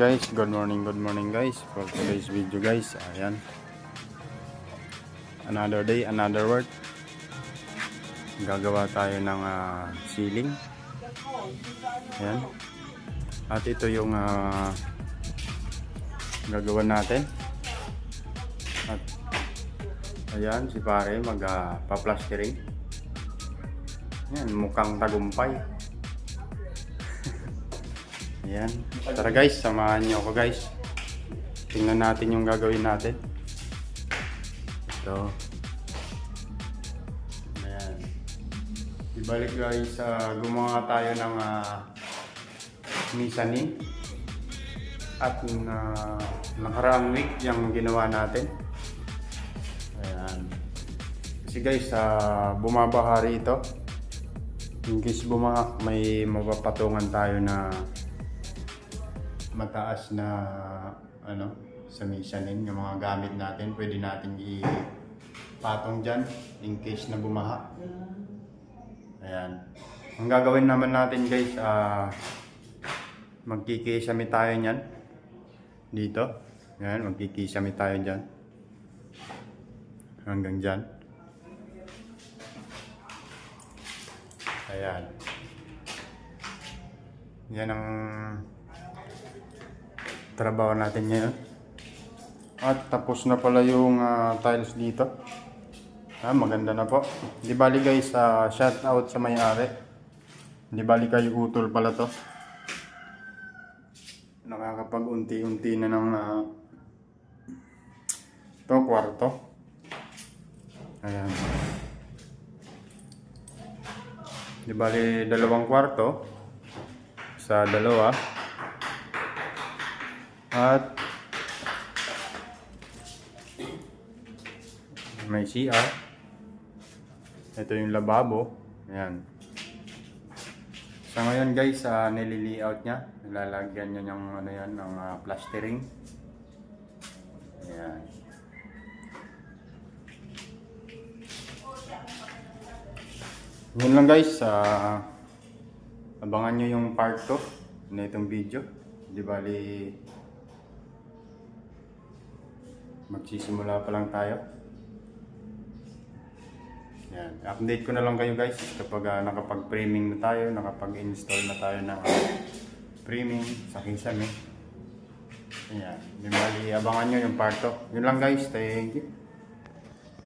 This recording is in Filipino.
guys, good morning guys. For today's video guys, ayan. Another day, another work. Gagawa tayo ng ceiling. Ayan. At ito yung gagawa natin. At ayan, si pare pa-plastering. Ayan, mukhang tagumpay. Ayan. Tara guys, samahan niyo ako guys. Tingnan natin yung gagawin natin. Ito. Ayan. Ibalik guys, gumawa tayo ng mezzanine. At nakaraang week yung ginawa natin. Ayan. Kasi guys, bumabaha rito. In case bumaha, may mapapatungan tayo na mataas na sa mezzanine, yung mga gamit natin pwede natin ipatong dyan in case na bumaha. Ayan. Ang gagawin naman natin guys, magkikisame tayo nyan dito. Ayan, magkikisame tayo dyan hanggang dyan. Ayan. Yan ang trabaho natin ngayon. At tapos na pala yung tiles dito. Maganda na po. Di bali guys, shout out sa may-ari. Di bali kayo utol pala to. Nakakapag-unti-unti na ng to kwarto. Ayan. Di bali dalawang kwarto sa dalawa. At may CR. Ito yung lababo. Ayan. Sa ngayon guys, nililiaut niya. Nilalagyan niya ng plastering. Ayan. Yun lang guys. Abangan nyo yung part 2 na itong video. Di bali magsisimula pa lang tayo. Yan. Update ko na lang kayo guys kapag nakapag-framing na tayo, nakapag-install na tayo ng framing sa kisame. Ayan. Di bali, abangan nyo yung part 2. Yun lang guys. Thank you.